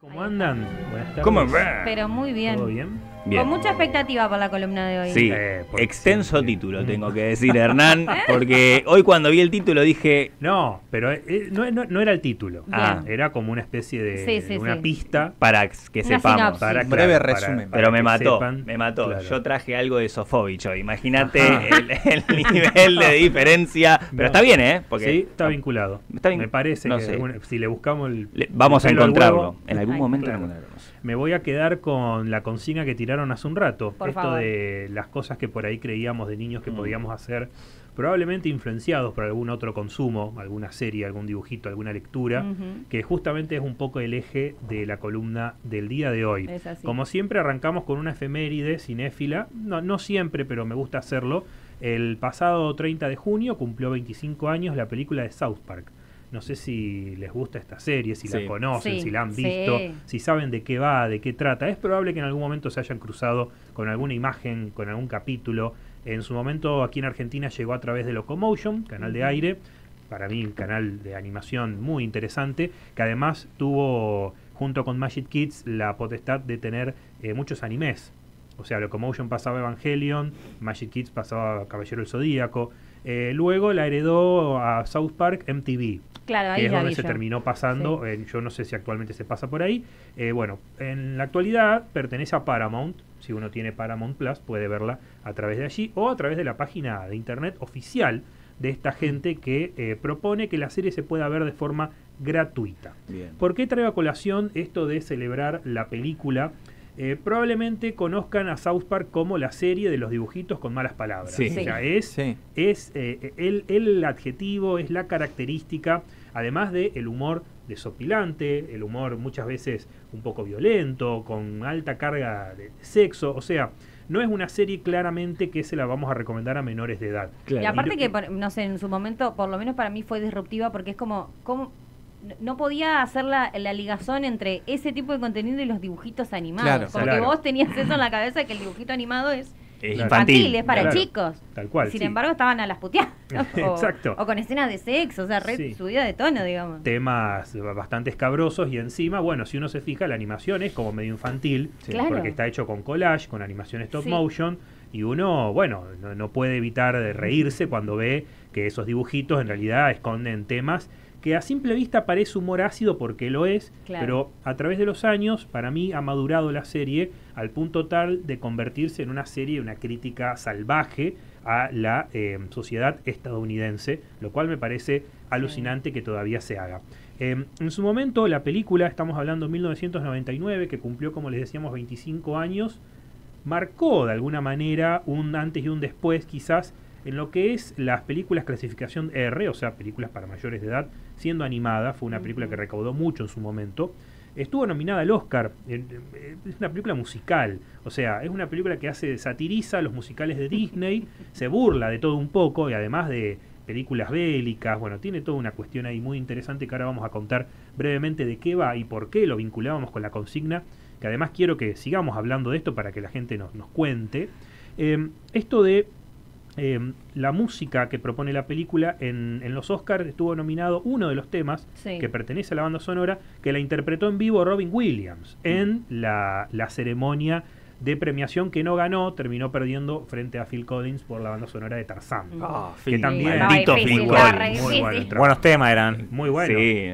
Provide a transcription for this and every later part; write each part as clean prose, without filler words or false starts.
¿Cómo andan? Buenas tardes. ¿Cómo va? Pero muy bien. ¿Todo bien? Bien. Con mucha expectativa por la columna de hoy. Sí, Porque extenso sí. título tengo que decir, Hernán, porque hoy cuando vi el título dije, No, pero no era el título. Ah. Era como una especie de, Sí, sí, de una sí. pista. para que Una sepamos. sinopsis. Para, Breve para- resumen. para Pero me que mató, sepan. me mató. Claro. Yo traje algo de Sofovich hoy. Imagínate Ajá. el nivel de diferencia. Pero No. está bien, ¿eh? Porque Sí, está vinculado. Está vin- Me parece no que sé. si le buscamos vamos a el pelo al encontrarlo. huevo, En algún Ay, momento claro. lo encontraremos. me voy a quedar con la consigna que tiraron hace un rato. Por Esto favor. de las cosas que por ahí creíamos de niños que podíamos hacer, probablemente influenciados por algún otro consumo, alguna serie, algún dibujito, alguna lectura, Ujú. que justamente es un poco el eje de la columna del día de hoy. Es así. Como siempre arrancamos con una efeméride cinéfila, no siempre, pero me gusta hacerlo. El pasado 30 de junio cumplió 25 años la película de South Park. No sé si les gusta esta serie, si Sí. la conocen, Sí, si la han sí. visto, si saben de qué va, de qué trata. Es probable que en algún momento se hayan cruzado con alguna imagen, con algún capítulo. En su momento aquí en Argentina llegó a través de Locomotion, canal de aire, para mí un canal de animación muy interesante, que además tuvo, junto con Magic Kids, la potestad de tener muchos animes. O sea, Locomotion pasaba Evangelion, Magic Kids pasaba Caballero del Zodíaco. Luego la heredó a South Park MTV, Claro, que ahí es ya donde vi se yo. terminó pasando. Yo no sé si actualmente se pasa por ahí. Bueno, en la actualidad pertenece a Paramount. Si uno tiene Paramount Plus, puede verla a través de allí o a través de la página de internet oficial de esta gente que propone que la serie se pueda ver de forma gratuita. Bien. ¿Por qué traigo a colación esto de celebrar la película? Probablemente conozcan a South Park como la serie de los dibujitos con malas palabras. Sí. O sea, Sí. es el adjetivo, es la característica, además de el humor desopilante, el humor muchas veces un poco violento, con alta carga de sexo. O sea, no es una serie claramente que se la vamos a recomendar a menores de edad. Claro. Y aparte Y- que, no sé, en su momento, por lo menos para mí fue disruptiva porque es como no podía hacer la ligazón entre ese tipo de contenido y los dibujitos animados. Claro. Como Claro. que vos tenías eso en la cabeza que el dibujito animado es Es Claro. infantil. es para Claro. chicos. Tal cual. Sin sí. embargo, estaban a las puteadas. Exacto. O con escenas de sexo, o sea, re Sí. subida de tono, digamos. Temas bastante escabrosos y encima, bueno, si uno se fija, la animación es como medio infantil, Sí. Claro. porque está hecho con collage, con animación stop Sí. motion, y uno, bueno, no puede evitar de reírse cuando ve que esos dibujitos en realidad esconden temas que a simple vista parece humor ácido porque lo es, Claro. pero a través de los años, para mí ha madurado la serie al punto tal de convertirse en una serie, una crítica salvaje a la sociedad estadounidense, lo cual me parece alucinante que todavía se haga. En su momento, la película, estamos hablando de 1999, que cumplió, como les decíamos, 25 años, marcó de alguna manera un antes y un después, quizás, en lo que es las películas clasificación R, o sea, películas para mayores de edad, siendo animada. Fue una película que recaudó mucho en su momento. Estuvo nominada al Oscar. Es una película musical, o sea, es una película que satiriza los musicales de Disney, se burla de todo un poco, y además de películas bélicas, bueno, tiene toda una cuestión ahí muy interesante que ahora vamos a contar brevemente de qué va y por qué lo vinculábamos con la consigna, que además quiero que sigamos hablando de esto para que la gente nos cuente. Esto de la música que propone la película en los Oscars, estuvo nominado uno de los temas Sí. que pertenece a la banda sonora, que la interpretó en vivo Robin Williams en la ceremonia de premiación, que no ganó, terminó perdiendo frente a Phil Collins por la banda sonora de Tarzán. Ah, Que Phil. también Maldito Estaba difícil, Phil estaba Collins. re muy difícil. bueno el trabajo. Buenos temas eran. Muy bueno. Sí.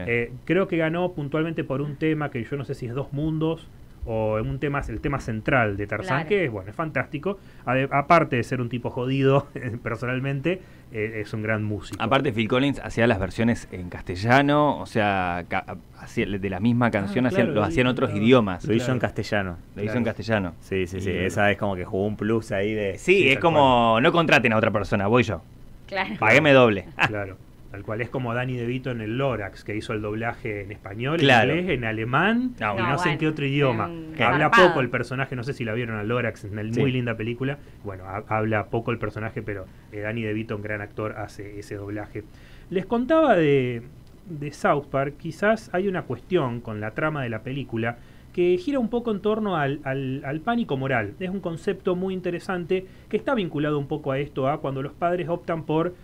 Creo que ganó puntualmente por un tema que yo no sé si es Dos Mundos o un tema, el tema central de Tarzán, Claro. que es bueno, es fantástico. Aparte de ser un tipo jodido personalmente, es un gran músico. Aparte, Phil Collins hacía las versiones en castellano, o sea, hacía de la misma canción, claro, lo hacían otros claro. idiomas. Lo hizo Claro. en castellano. Lo hizo Claro. en castellano. Sí, sí, sí. Y- Esa es como que jugó un plus ahí de. Sí, Sí, es tal como, no contraten a otra persona, voy yo. Claro. Pagueme doble. Claro, tal cual. Es como Danny DeVito en el Lorax, que hizo el doblaje en español, Claro. en inglés, en alemán No, y no, no, sé en qué bueno, otro idioma. un Habla zarpado. poco el personaje, no sé si la vieron al Lorax, en el Sí. muy linda película. Bueno, habla poco el personaje, pero Danny DeVito, un gran actor, hace ese doblaje. Les contaba de South Park. Quizás hay una cuestión con la trama de la película que gira un poco en torno al pánico moral. Es un concepto muy interesante que está vinculado un poco a esto, a cuando los padres optan por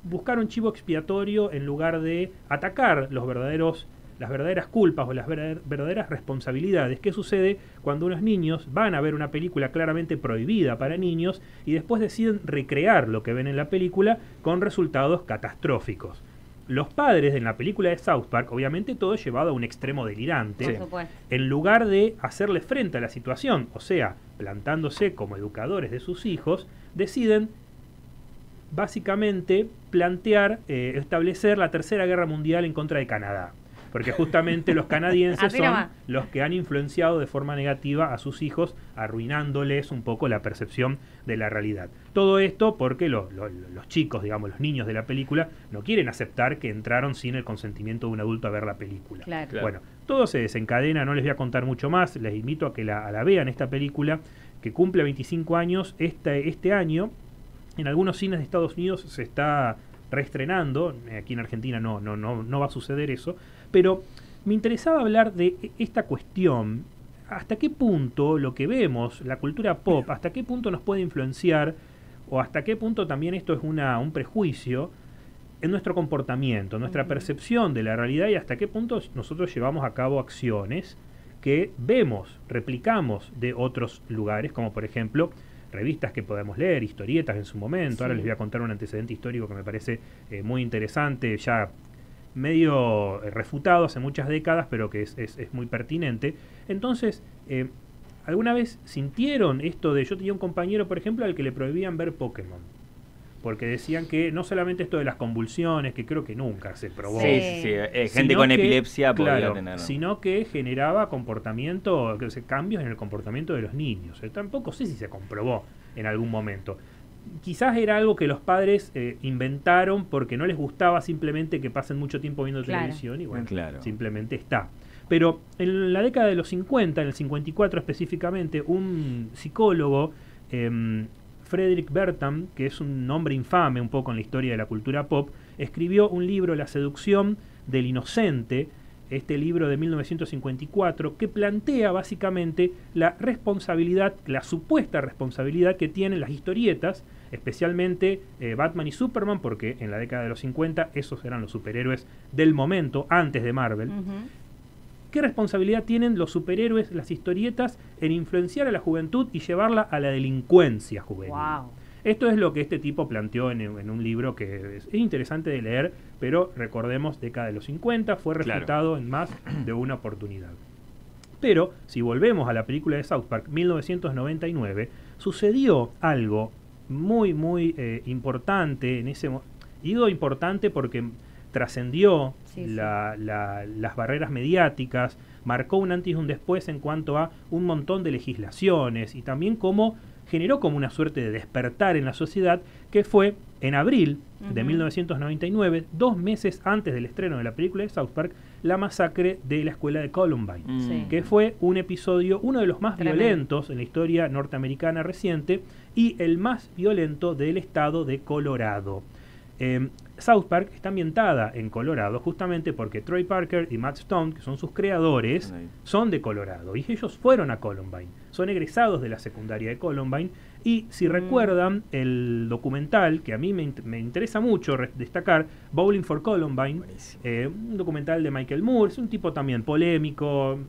buscar un chivo expiatorio en lugar de atacar los verdaderos las verdaderas culpas o las verdaderas responsabilidades. ¿Qué sucede cuando unos niños van a ver una película claramente prohibida para niños y después deciden recrear lo que ven en la película con resultados catastróficos? Los padres en la película de South Park, obviamente todo es llevado a un extremo delirante, Por supuesto. en lugar de hacerle frente a la situación, o sea, plantándose como educadores de sus hijos, deciden básicamente plantear, establecer la Tercera Guerra Mundial en contra de Canadá. Porque justamente los canadienses Así son nomás. los que han influenciado de forma negativa a sus hijos, arruinándoles un poco la percepción de la realidad. Todo esto porque los chicos, digamos, los niños de la película, no quieren aceptar que entraron sin el consentimiento de un adulto a ver la película. Claro. Claro. Bueno, todo se desencadena, no les voy a contar mucho más, les invito a que la vean esta película, que cumple 25 años este año. En algunos cines de Estados Unidos se está reestrenando, aquí en Argentina no va a suceder eso, pero me interesaba hablar de esta cuestión, hasta qué punto lo que vemos, la cultura pop, hasta qué punto nos puede influenciar, o hasta qué punto también esto es un prejuicio en nuestro comportamiento, en nuestra percepción de la realidad, y hasta qué punto nosotros llevamos a cabo acciones que vemos, replicamos de otros lugares, como por ejemplo revistas que podemos leer, historietas en su momento. Sí. Ahora les voy a contar un antecedente histórico que me parece muy interesante, ya medio refutado hace muchas décadas, pero que es muy pertinente. Entonces, ¿alguna vez sintieron esto de... Yo tenía un compañero, por ejemplo, al que le prohibían ver Pokémon, porque decían que no solamente esto de las convulsiones, que creo que nunca se probó, Sí, sí, sí. Gente sino con que, epilepsia podía claro, tener. sino que generaba cambios en el comportamiento de los niños. Tampoco sé si se comprobó en algún momento. Quizás era algo que los padres inventaron porque no les gustaba simplemente que pasen mucho tiempo viendo Claro. televisión, y bueno, Claro. simplemente está. Pero en la década de los 50, en el 54 específicamente, un psicólogo, Frederick Bertham, que es un nombre infame un poco en la historia de la cultura pop, escribió un libro, La seducción del inocente, este libro de 1954, que plantea básicamente la responsabilidad, la supuesta responsabilidad que tienen las historietas, especialmente Batman y Superman, porque en la década de los 50 esos eran los superhéroes del momento, antes de Marvel. Ujú. ¿Qué responsabilidad tienen los superhéroes, las historietas, en influenciar a la juventud y llevarla a la delincuencia juvenil? Wow. Esto es lo que este tipo planteó en un libro que es interesante de leer, pero recordemos, década de los 50, fue Claro. refutado en más de una oportunidad. Pero, si volvemos a la película de South Park, 1999, sucedió algo muy, muy importante en ese momento. Digo importante porque trascendió Sí, sí. las barreras mediáticas, marcó un antes y un después en cuanto a un montón de legislaciones, y también como generó como una suerte de despertar en la sociedad, que fue en abril de Ujú. 1999, 2 meses antes del estreno de la película de South Park, la masacre de la escuela de Columbine, Sí. que fue un episodio, uno de los más Tremendo. violentos en la historia norteamericana reciente y el más violento del estado de Colorado. South Park está ambientada en Colorado justamente porque Troy Parker y Matt Stone, que son sus creadores, Ahí. son de Colorado y ellos fueron a Columbine, son egresados de la secundaria de Columbine. Y si recuerdan el documental, que a mí me interesa mucho destacar, Bowling for Columbine, Buenísimo. un documental de Michael Moore, es un tipo también polémico,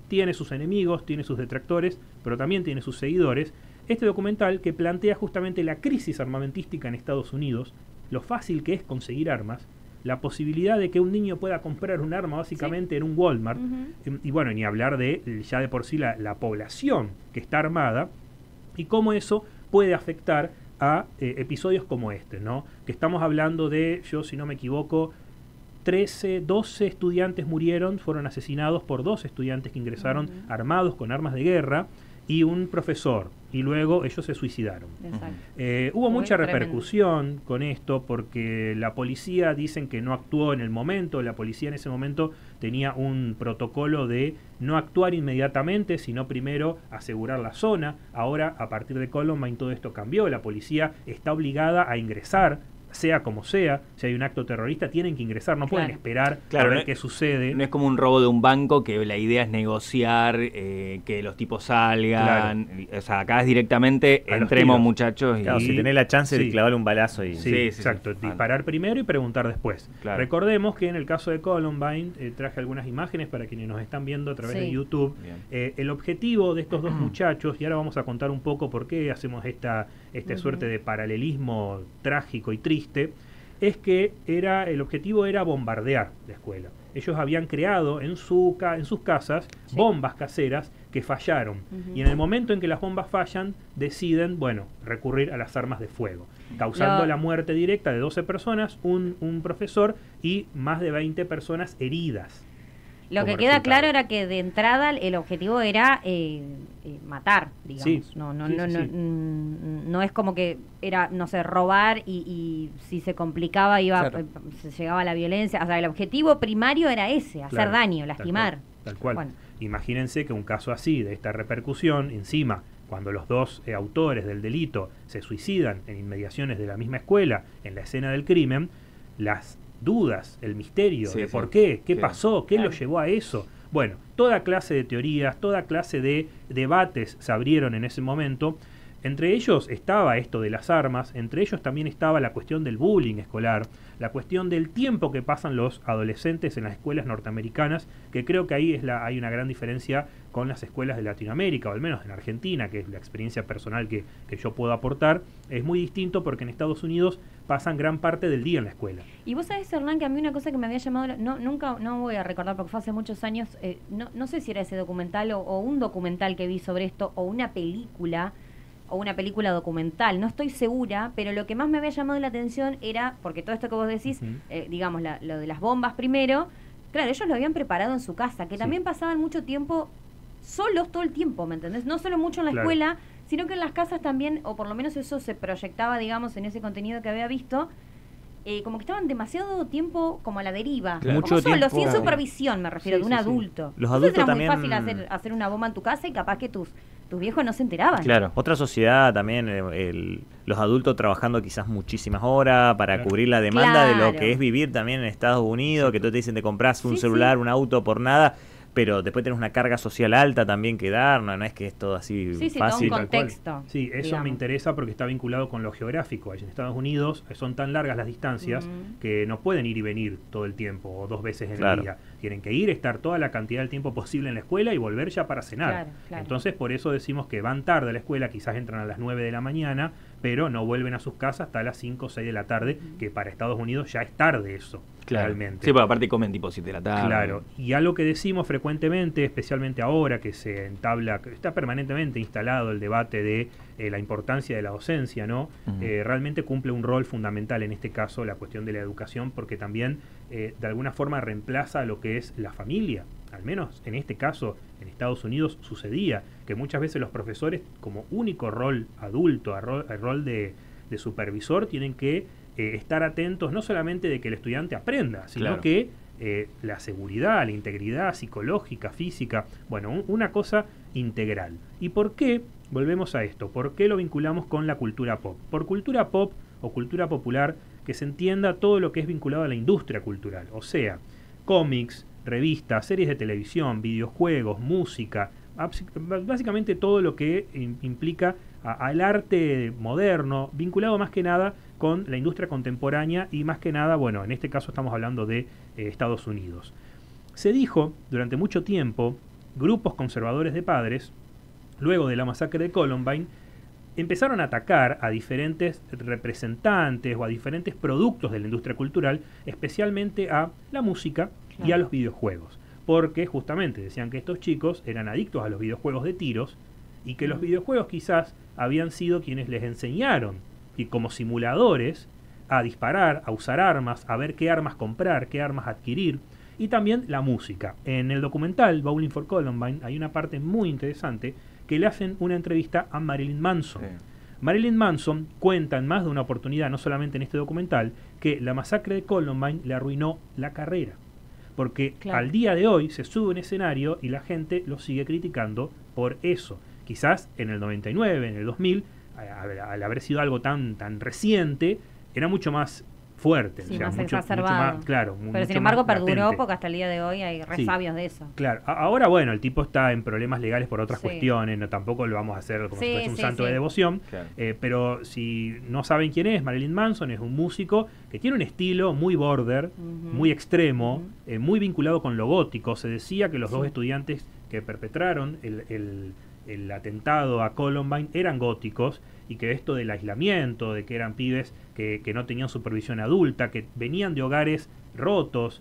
tiene sus enemigos, tiene sus detractores, pero también tiene sus seguidores. Este documental que plantea justamente la crisis armamentística en Estados Unidos, lo fácil que es conseguir armas, la posibilidad de que un niño pueda comprar un arma básicamente en un Walmart, Ujú. y bueno, ni hablar de ya de por sí la población que está armada, y cómo eso puede afectar a episodios como este, ¿no? Que estamos hablando de, yo si no me equivoco, 12 estudiantes murieron, fueron asesinados por 2 estudiantes que ingresaron Ujú. armados con armas de guerra, y un profesor, y luego ellos se suicidaron. Exacto. Hubo Muy mucha tremendo. repercusión con esto porque la policía dicen que no actuó en el momento. La policía en ese momento tenía un protocolo de no actuar inmediatamente, sino primero asegurar la zona. Ahora, a partir de Columbine, todo esto cambió. La policía está obligada a ingresar sea como sea, si hay un acto terrorista, tienen que ingresar, no pueden esperar Claro, a ver no- qué sucede. No es como un robo de un banco que la idea es negociar, que los tipos salgan. O sea, acá es directamente A los entremos tiros. muchachos y... Claro, si tenés la chance Sí. de clavarle un balazo y... Sí, Sí, sí, exacto. sí. Disparar primero y preguntar después. Claro. Recordemos que en el caso de Columbine, traje algunas imágenes para quienes nos están viendo a través Sí. de YouTube. Bien. El objetivo de estos dos muchachos, y ahora vamos a contar un poco por qué hacemos esta Ujú. suerte de paralelismo trágico y triste, es que el objetivo era bombardear la escuela. Ellos habían creado en sus casas Sí. bombas caseras que fallaron. Ujú. Y en el momento en que las bombas fallan, deciden, recurrir a las armas de fuego, causando Lo- la muerte directa de 12 personas, un profesor y más de 20 personas heridas. Lo como que queda resultado. claro era que de entrada el objetivo era matar, digamos. Sí, No, no, sí, no, sí, no, sí. no es como que era, no sé, robar y si se complicaba Claro. se llegaba a la violencia. O sea, el objetivo primario era ese, hacer Claro, daño, tal lastimar. Tal cual. Bueno. Imagínense que un caso así, de esta repercusión, encima, cuando los dos autores del delito se suicidan en inmediaciones de la misma escuela, en la escena del crimen, las dudas, el misterio Sí, de sí. por qué Sí. pasó, qué Claro. lo llevó a eso. Bueno, toda clase de teorías, toda clase de debates se abrieron en ese momento. Entre ellos estaba esto de las armas, entre ellos también estaba la cuestión del bullying escolar, la cuestión del tiempo que pasan los adolescentes en las escuelas norteamericanas, que creo que ahí hay una gran diferencia con las escuelas de Latinoamérica, o al menos en Argentina, que es la experiencia personal que yo puedo aportar. Es muy distinto porque en Estados Unidos pasan gran parte del día en la escuela. Y vos sabés, Hernán, que a mí una cosa que me había llamado, nunca, no voy a recordar porque fue hace muchos años, no sé si era ese documental o un documental que vi sobre esto, o una película documental, no estoy segura, pero lo que más me había llamado la atención era, porque todo esto que vos decís, Ujú. digamos, lo de las bombas primero, claro, ellos lo habían preparado en su casa, que Sí. también pasaban mucho tiempo solos todo el tiempo, ¿me entendés? No solo mucho en la Claro. escuela, sino que en las casas también, o por lo menos eso se proyectaba, digamos, en ese contenido que había visto, como que estaban demasiado tiempo como a la deriva, Claro. como Mucho solos, tiempo. sin supervisión, me refiero, Sí, de un sí, sí. adulto. Los Entonces adultos era también- muy fácil hacer una bomba en tu casa y capaz que tus viejos no se enteraban. Claro. Otra sociedad también, los adultos trabajando quizás muchísimas horas para Claro. cubrir la demanda de lo Claro. que es vivir también en Estados Unidos, que tú te dicen te compras un Sí, celular, sí. un auto por nada, pero después tenés una carga social alta también que dar, no es que es todo así Sí, sí, todo fácil. un Tal cual. contexto. Sí, eso digamos. me interesa porque está vinculado con lo geográfico. Allí en Estados Unidos son tan largas las distancias Ujú. que no pueden ir y venir todo el tiempo o 2 veces en Claro. el día. Tienen que ir, estar toda la cantidad de tiempo posible en la escuela y volver ya para cenar. Claro, claro. Entonces, por eso decimos que van tarde a la escuela, quizás entran a las 9 de la mañana, pero no vuelven a sus casas hasta las 5 o 6 de la tarde, que para Estados Unidos ya es tarde eso, Claro. realmente. Sí, porque aparte comen tipo 7 de la tarde. Claro, y algo que decimos frecuentemente, especialmente ahora que se entabla, que está permanentemente instalado el debate de la importancia de la docencia, ¿no? Ujú. Realmente cumple un rol fundamental en este caso la cuestión de la educación, porque también de alguna forma reemplaza lo que es la familia. Al menos en este caso, en Estados Unidos sucedía que muchas veces los profesores, como único rol adulto, el rol de supervisor, tienen que estar atentos no solamente de que el estudiante aprenda, sino Claro. que la seguridad, la integridad psicológica, física, bueno, una cosa integral. ¿Y por qué? Volvemos a esto. ¿Por qué lo vinculamos con la cultura pop? Por cultura pop o cultura popular, que se entienda todo lo que es vinculado a la industria cultural, o sea, cómics, revistas, series de televisión, videojuegos, música, básicamente todo lo que implica al arte moderno, vinculado más que nada con la industria contemporánea y más que nada, bueno, en este caso estamos hablando de Estados Unidos. Se dijo durante mucho tiempo, grupos conservadores de padres, luego de la masacre de Columbine, empezaron a atacar a diferentes representantes o a diferentes productos de la industria cultural, especialmente a la música y a Claro. los videojuegos. Porque justamente decían que estos chicos eran adictos a los videojuegos de tiros y que los videojuegos quizás habían sido quienes les enseñaron, y como simuladores, a disparar, a usar armas, a ver qué armas comprar, qué armas adquirir, y también la música. En el documental Bowling for Columbine hay una parte muy interesante que le hacen una entrevista a Marilyn Manson. Sí. Marilyn Manson cuenta en más de una oportunidad, no solamente en este documental, que la masacre de Columbine le arruinó la carrera. Porque Claro. al día de hoy se sube a un escenario y la gente lo sigue criticando por eso. Quizás en el 99, en el 2000, al haber sido algo tan reciente, era mucho más fuerte. Sí, o sea, más mucho exacerbado. más, claro, Pero mucho sin embargo más perduró latente. porque hasta el día de hoy hay resabios de eso. Claro, ahora bueno, el tipo está en problemas legales por otras Sí. cuestiones, no tampoco lo vamos a hacer como Sí, si fuese un sí, santo sí. de devoción, Claro. pero si no saben quién es, Marilyn Manson es un músico que tiene un estilo muy border, Ujú. muy extremo, Ujú. muy vinculado con lo gótico. Se decía que los Sí. dos estudiantes que perpetraron el atentado a Columbine eran góticos y que esto del aislamiento, de que eran pibes que no tenían supervisión adulta, que venían de hogares rotos,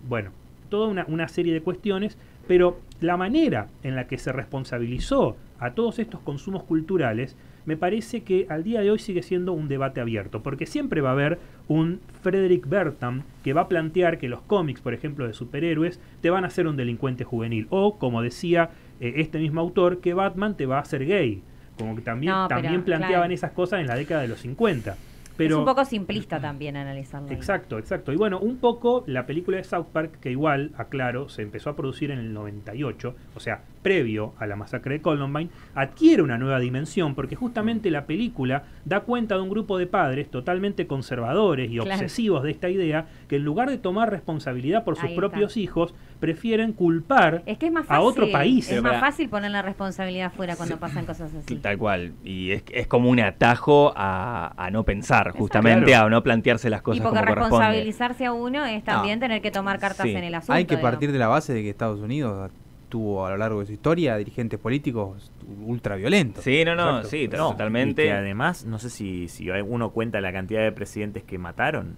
bueno, toda una serie de cuestiones, pero la manera en la que se responsabilizó a todos estos consumos culturales me parece que al día de hoy sigue siendo un debate abierto, porque siempre va a haber un Frederick Bertham que va a plantear que los cómics, por ejemplo, de superhéroes, te van a hacer un delincuente juvenil, o como decía este mismo autor, que Batman te va a hacer gay, como que también, No, pero, también planteaban claro. esas cosas en la década de los 50. Pero, es un poco simplista también analizarlo. ahí. exacto, exacto. Y bueno, un poco la película de South Park, que igual, aclaro, se empezó a producir en el 98, o sea, previo a la masacre de Columbine, adquiere una nueva dimensión porque justamente la película da cuenta de un grupo de padres totalmente conservadores y Claro. obsesivos de esta idea, que en lugar de tomar responsabilidad por sus Ahí propios está. hijos, prefieren culpar Es que es más fácil, a otro país. es Pero más para- fácil poner la responsabilidad fuera cuando pasan cosas así. Tal cual. Y es como un atajo a no pensar, justamente, Claro. a no plantearse las Y cosas porque como corresponde. responsabilizarse a uno es también tener que tomar cartas Sí. en el asunto. Hay que digamos. partir de la base de que Estados Unidos tuvo a lo largo de su historia dirigentes políticos ultra violentos. Sí, no, Exacto. sí, No, totalmente. Y que además, no sé si uno cuenta la cantidad de presidentes que mataron.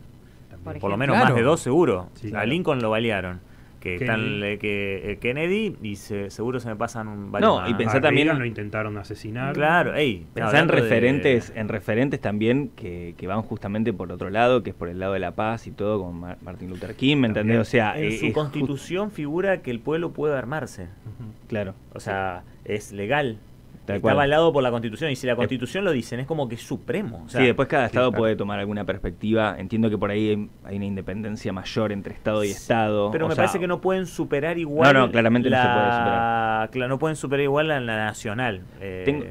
Por Por lo ejemplo. menos Claro. más de 2 seguro. Sí, A claro. Lincoln lo balearon. Que Kennedy. están Kennedy y seguro se me pasan varios No, más. y A pensá también- Reagan lo intentaron asesinar. Claro, ey, Pensá hablando de- en referentes también que van justamente por otro lado, que es por el lado de la paz y todo, con Martin Luther King, ¿me entendés? También. O sea, En su es constitución figura que el pueblo puede armarse. Ujú. claro. O sea, es legal. Tal Está cual. avalado por la constitución. Y si la constitución lo dicen, es como que es supremo. O sea, Sí, después cada estado claro. puede tomar alguna perspectiva. Entiendo que por ahí hay una independencia mayor entre estado y estado. pero O me sea, parece que no pueden superar igual. No, claramente no se puede superar. Claro, no pueden superar igual a la nacional.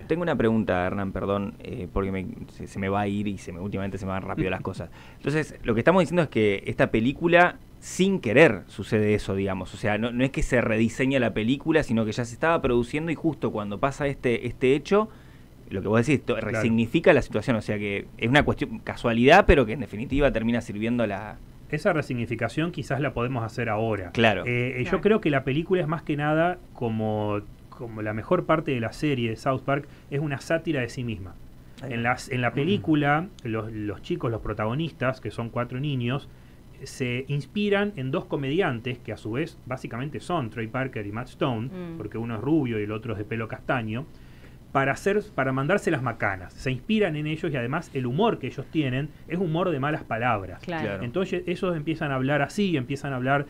Tengo una pregunta, Hernán, perdón, porque se me va a ir y últimamente se me van rápido las cosas. Entonces, lo que estamos diciendo es que esta película, sin querer, sucede eso, digamos. O sea, no es que se rediseña la película, sino que ya se estaba produciendo y justo cuando pasa este hecho, lo que vos decís, resignifica la situación. O sea, que es una cuestión, casualidad, pero que en definitiva termina sirviendo a la... Esa resignificación quizás la podemos hacer ahora. Claro. Yo Claro. creo que la película es más que nada como la mejor parte de la serie de South Park, es una sátira de sí misma. En la película, los chicos, los protagonistas, que son 4 niños, se inspiran en 2 comediantes que a su vez básicamente son Trey Parker y Matt Stone, porque uno es rubio y el otro es de pelo castaño, para mandarse las macanas. Se inspiran en ellos y además el humor que ellos tienen es humor de malas palabras. Claro. Entonces ellos empiezan a hablar así, empiezan a hablar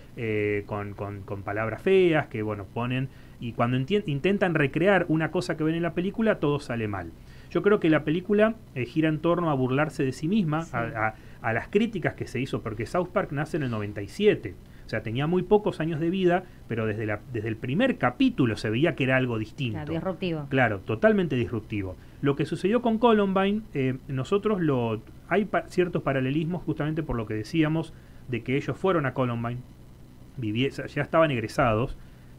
con palabras feas que bueno ponen, y cuando intentan recrear una cosa que ven en la película, todo sale mal. Yo creo que la película gira en torno a burlarse de sí misma, Sí. a las críticas que se hizo, porque South Park nace en el 97. O sea, tenía muy pocos años de vida, pero desde el primer capítulo se veía que era algo distinto. Claro, disruptivo. Claro, totalmente disruptivo. Lo que sucedió con Columbine, nosotros hay ciertos paralelismos justamente por lo que decíamos de que ellos fueron a Columbine, ya estaban egresados,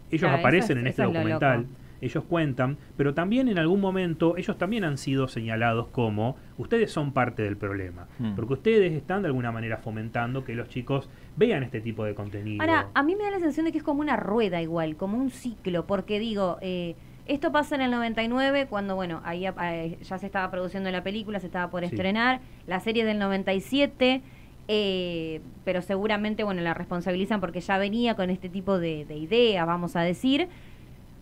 ellos Claro, aparecen en eso este es lo documental, loco. ellos cuentan, pero también en algún momento ellos también han sido señalados como ustedes son parte del problema, porque ustedes están de alguna manera fomentando que los chicos vean este tipo de contenido. Ahora, a mí me da la sensación de que es como una rueda igual, como un ciclo, porque digo, esto pasa en el 99, cuando, bueno, ahí ya se estaba produciendo la película, se estaba por Sí. estrenar, la serie del 97, pero seguramente, bueno, la responsabilizan porque ya venía con este tipo de ideas, vamos a decir,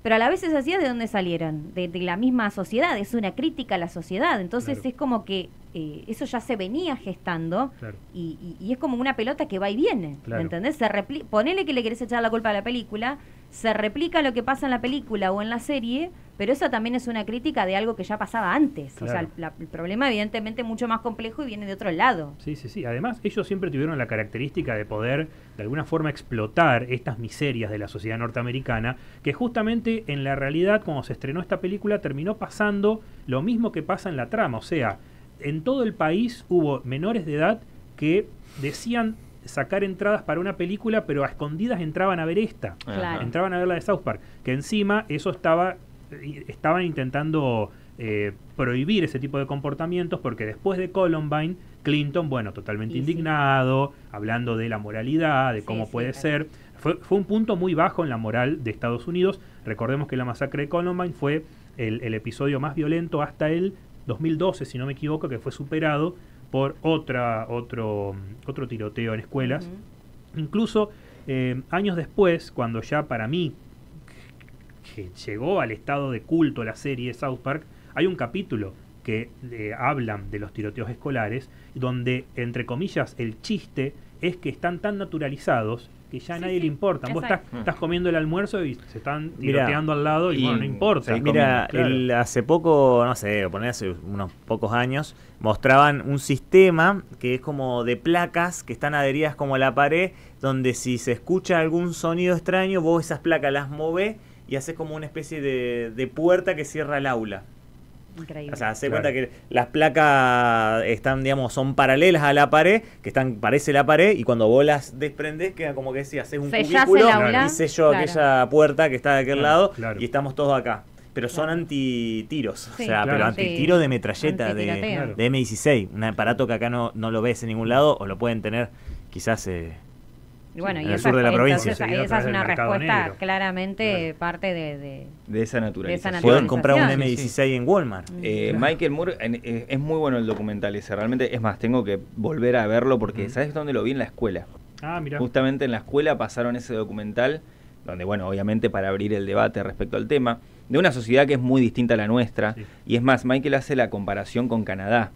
pero a la vez es así, ¿de dónde salieron? De la misma sociedad, es una crítica a la sociedad, entonces Claro. es como que eso ya se venía gestando Claro. y es como una pelota que va y viene, Claro. ¿me entendés? Ponele que le querés echar la culpa a la película, se replica lo que pasa en la película o en la serie, pero eso también es una crítica de algo que ya pasaba antes. O sea, Claro. el problema evidentemente es mucho más complejo y viene de otro lado. Sí, sí, sí. Además, ellos siempre tuvieron la característica de poder, de alguna forma, explotar estas miserias de la sociedad norteamericana, que justamente en la realidad, cuando se estrenó esta película, terminó pasando lo mismo que pasa en la trama. O sea, en todo el país hubo menores de edad que decían sacar entradas para una película, pero a escondidas entraban a ver esta. Claro. Entraban a ver la de South Park. Que encima eso estaban intentando prohibir ese tipo de comportamientos, porque después de Columbine, Clinton, bueno, totalmente Y indignado, hablando de la moralidad, de cómo puede ser. Fue un punto muy bajo en la moral de Estados Unidos. Recordemos que la masacre de Columbine fue el episodio más violento hasta el 2012, si no me equivoco, que fue superado por otro tiroteo en escuelas. Incluso años después, cuando ya para mí que llegó al estado de culto la serie South Park, hay un capítulo que hablan de los tiroteos escolares, donde, entre comillas, el chiste es que están tan naturalizados que ya a nadie le importa. Vos estás comiendo el almuerzo y se están tiroteando al lado y bueno, no importa. Mira, Claro. hace poco, no sé, hace unos pocos años, mostraban un sistema que es como de placas que están adheridas como a la pared, donde si se escucha algún sonido extraño, vos esas placas las movés y haces como una especie de puerta que cierra el aula. Increíble. O sea, se cuenta que las placas están, digamos, son paralelas a la pared, parece la pared, y cuando vos las desprendés, queda como que si haces un Sellás cubículo el aula, y sello claro. aquella puerta que está de aquel lado, claro. y estamos todos acá. Pero son antitiros, Sí, o sea, claro. pero antitiros de metralleta, Antitiroteo. de M16, un aparato que acá no lo ves en ningún lado, o lo pueden tener quizás Y bueno, en y el esa, sur de la entonces, provincia. Seguido a esa es través una del mercado respuesta negro. claramente parte De esa naturaleza. pueden comprar un naturalización. M16 en Walmart. Michael Moore, es muy bueno el documental ese, realmente. Es más, tengo que volver a verlo porque ¿sabes dónde lo vi? En la escuela. Ah, mira. Justamente en la escuela pasaron ese documental, donde, bueno, obviamente para abrir el debate respecto al tema, de una sociedad que es muy distinta a la nuestra. Sí. Y es más, Michael hace la comparación con Canadá,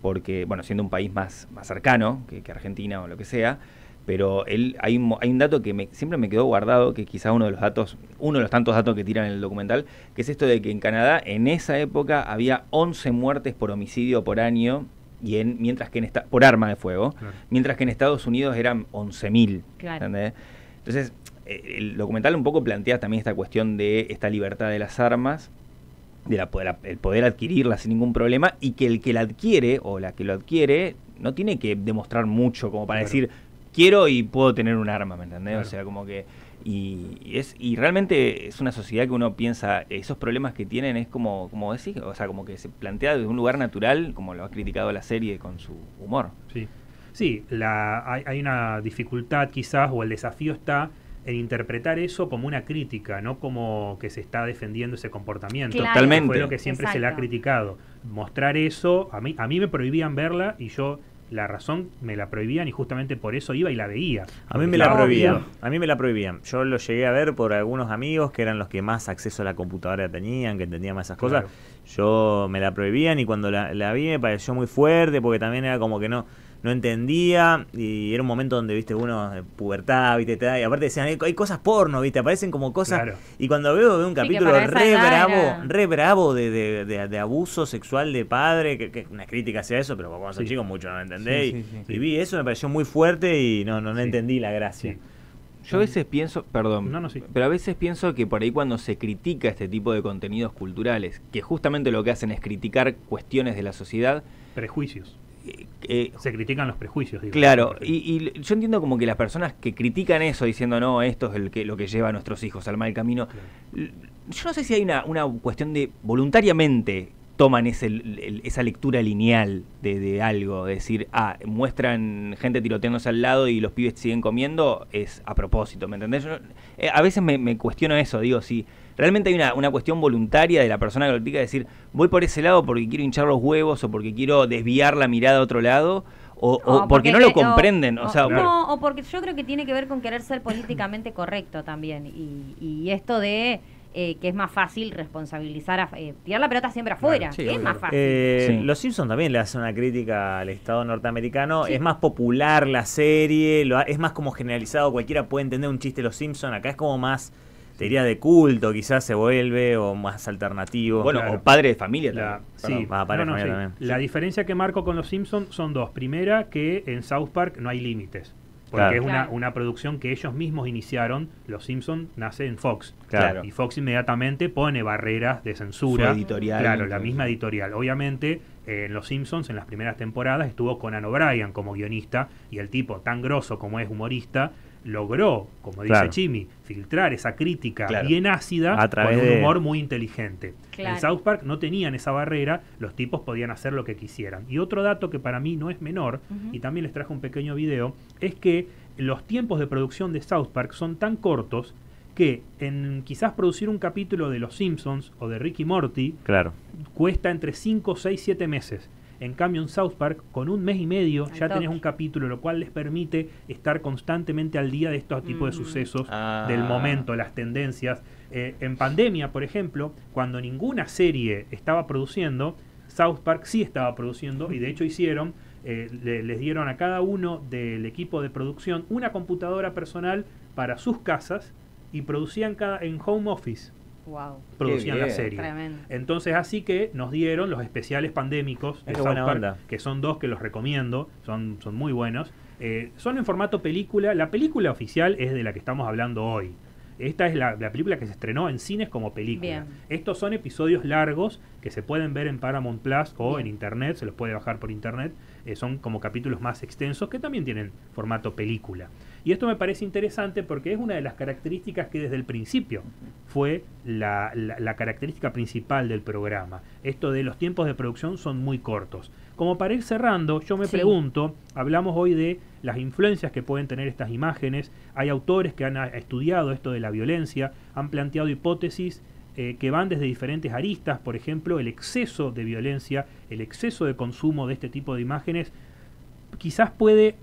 porque, bueno, siendo un país más cercano que Argentina o lo que sea, pero hay un dato que siempre me quedó guardado, que quizá uno de los tantos datos que tiran en el documental, que es esto de que en Canadá, en esa época, había 11 muertes por homicidio por año, mientras que por arma de fuego, Claro. mientras que en Estados Unidos eran 11.000. Claro. ¿Entendés? Entonces, el documental un poco plantea también esta cuestión de esta libertad de las armas, el poder adquirirla sin ningún problema, y que el que la adquiere o la que lo adquiere no tiene que demostrar mucho como para Claro. decir quiero y puedo tener un arma, ¿me entendés? Claro. O sea, como que y realmente es una sociedad que uno piensa, esos problemas que tienen es como decís, o sea, como que se plantea desde un lugar natural, como lo ha criticado la serie con su humor. Sí, sí, hay una dificultad quizás, o el desafío está en interpretar eso como una crítica, no como que se está defendiendo ese comportamiento. Claro. Totalmente. Fue lo que siempre se le ha Exacto. criticado. Mostrar eso, a mí me prohibían verla y yo, la razón, me la prohibían y justamente por eso iba y la veía. A mí me Porque la estaba prohibían. obvio. A mí me la prohibían. Yo lo llegué a ver por algunos amigos que eran los que más acceso a la computadora tenían, que entendían más esas cosas. Claro. Yo me la prohibían y cuando la vi me pareció muy fuerte porque también era como que no entendía, y era un momento donde, viste, uno pubertad, viste, y aparte decían, hay cosas porno, viste, aparecen como cosas, Claro. y cuando veo un Sí, que capítulo para esa re edad bravo, era- re bravo de abuso sexual de padre, que una crítica hacia eso, pero cuando sos Sí. chico mucho no lo entendés, Sí, sí, sí. y vi eso, me pareció muy fuerte y no Sí. entendí la gracia. Sí. Yo a veces pienso, perdón, No, sí. pero a veces pienso que por ahí cuando se critica este tipo de contenidos culturales, que justamente lo que hacen es criticar cuestiones de la sociedad, Prejuicios. eh, Se critican los prejuicios. Digo. claro, y yo entiendo como que las personas que critican eso diciendo no, esto es lo que lleva a nuestros hijos al mal camino, yo no sé si hay una cuestión de voluntariamente toman esa lectura lineal de algo, de decir, muestran gente tiroteándose al lado y los pibes siguen comiendo, es a propósito, ¿me entendés? Yo, a veces me cuestiono eso, digo, si realmente hay una cuestión voluntaria de la persona que lo critica, decir, voy por ese lado porque quiero hinchar los huevos o porque quiero desviar la mirada a otro lado, o porque no lo comprenden, o sea, no, o porque yo creo que tiene que ver con querer ser políticamente correcto también, y esto de que es más fácil responsabilizar, tirar la pelota siempre afuera, sí, que es obvio. más fácil. Sí. Los Simpsons también le hacen una crítica al Estado norteamericano. Sí. Es más popular la serie, es más como generalizado. Cualquiera puede entender un chiste de los Simpsons. Acá es como más, te diría, de culto, quizás se vuelve, o más alternativo. bueno, claro. o padre de familia La, también. sí, Va, padre de familia sí. también. La diferencia que marco con los Simpsons son dos. Primera, que en South Park no hay límites. porque Claro. es Claro. una producción que ellos mismos iniciaron. Los Simpsons nace en Fox. Claro. Y Fox inmediatamente pone barreras de censura. Su editorial. Claro, la misma editorial. Obviamente, en Los Simpsons, en las primeras temporadas, estuvo Conan O'Brien como guionista, y el tipo, tan grosso como es humorista, logró, como dice Claro. Chimi, filtrar esa crítica Claro. bien ácida A través con un de- humor muy inteligente. Claro. En South Park no tenían esa barrera, los tipos podían hacer lo que quisieran. Y otro dato que para mí no es menor, Ujú. y también les traje un pequeño video, es que los tiempos de producción de South Park son tan cortos que en quizás producir un capítulo de Los Simpsons o de Rick y Morty Claro. cuesta entre 5, 6, 7 meses. En cambio, en South Park, con un mes y medio Al ya tenés toque. un capítulo, lo cual les permite estar constantemente al día de estos tipos de sucesos Ah. del momento, las tendencias. En pandemia, por ejemplo, cuando ninguna serie estaba produciendo, South Park sí estaba produciendo, y de hecho hicieron, les dieron a cada uno del equipo de producción una computadora personal para sus casas y producían en home office. Wow. Producían la bien. serie. Tremendo. Entonces así que nos dieron los especiales pandémicos de Qué South buena Park, onda. que son 2 que los recomiendo, son muy buenos. Son en formato película. La película oficial es de la que estamos hablando hoy. Esta es la película que se estrenó en cines como película. Bien. Estos son episodios largos que se pueden ver en Paramount Plus o Bien. en internet, se los puede bajar por internet. Son como capítulos más extensos que también tienen formato película. Y esto me parece interesante porque es una de las características que desde el principio fue la característica principal del programa. Esto de los tiempos de producción son muy cortos. Como para ir cerrando, yo me Sí. pregunto, hablamos hoy de las influencias que pueden tener estas imágenes. Hay autores que han estudiado esto de la violencia, han planteado hipótesis que van desde diferentes aristas. Por ejemplo, el exceso de violencia, el exceso de consumo de este tipo de imágenes quizás puede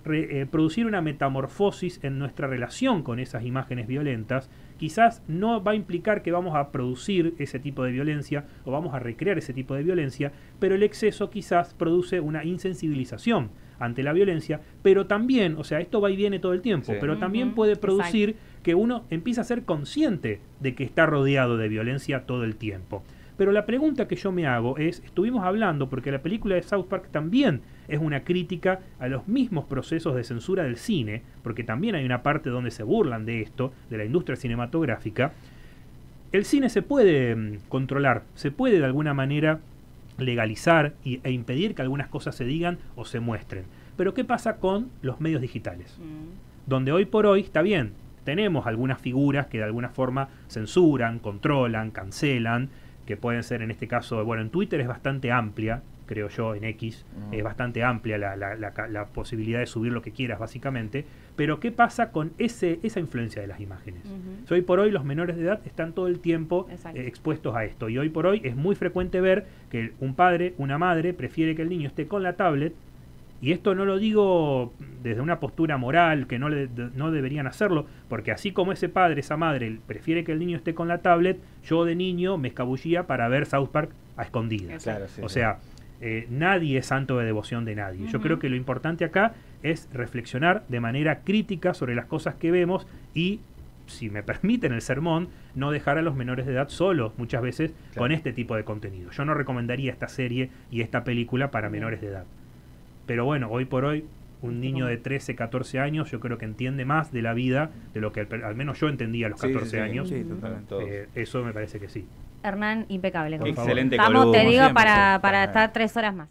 producir una metamorfosis en nuestra relación con esas imágenes violentas. Quizás no va a implicar que vamos a producir ese tipo de violencia o vamos a recrear ese tipo de violencia, pero el exceso quizás produce una insensibilización ante la violencia, pero también, o sea, esto va y viene todo el tiempo, Sí. pero también Ujú, puede producir que uno empiece a ser consciente de que está rodeado de violencia todo el tiempo. Pero la pregunta que yo me hago es, estuvimos hablando, porque la película de South Park también es una crítica a los mismos procesos de censura del cine, porque también hay una parte donde se burlan de esto, de la industria cinematográfica. El cine se puede controlar, se puede de alguna manera legalizar e impedir que algunas cosas se digan o se muestren. Pero ¿qué pasa con los medios digitales? Donde hoy por hoy, está bien, tenemos algunas figuras que de alguna forma censuran, controlan, cancelan, que pueden ser en este caso, bueno, en Twitter es bastante amplia, creo yo, en X, es bastante amplia la posibilidad de subir lo que quieras, básicamente. Pero ¿qué pasa con esa influencia de las imágenes? Ujú. Hoy por hoy los menores de edad están todo el tiempo Exacto. expuestos a esto. Y hoy por hoy es muy frecuente ver que un padre, una madre, prefiere que el niño esté con la tablet. Y esto no lo digo desde una postura moral, que no deberían hacerlo, porque así como ese padre, esa madre, prefiere que el niño esté con la tablet, yo de niño me escabullía para ver South Park a escondidas. Claro, sí, O sí. sea, nadie es santo de devoción de nadie. Yo Ujú. creo que lo importante acá es reflexionar de manera crítica sobre las cosas que vemos y, si me permiten el sermón, no dejar a los menores de edad solos muchas veces Claro. con este tipo de contenido. Yo no recomendaría esta serie y esta película para menores de edad. Pero bueno, hoy por hoy, un niño de 13, 14 años, yo creo que entiende más de la vida de lo que al menos yo entendía a los Sí, sí, 14 sí. años. Sí, totalmente. Todos. Eso me parece que sí. Hernán, impecable. como Por favor. Excelente Estamos, columna. te digo, siempre, para sí. estar 3 horas más.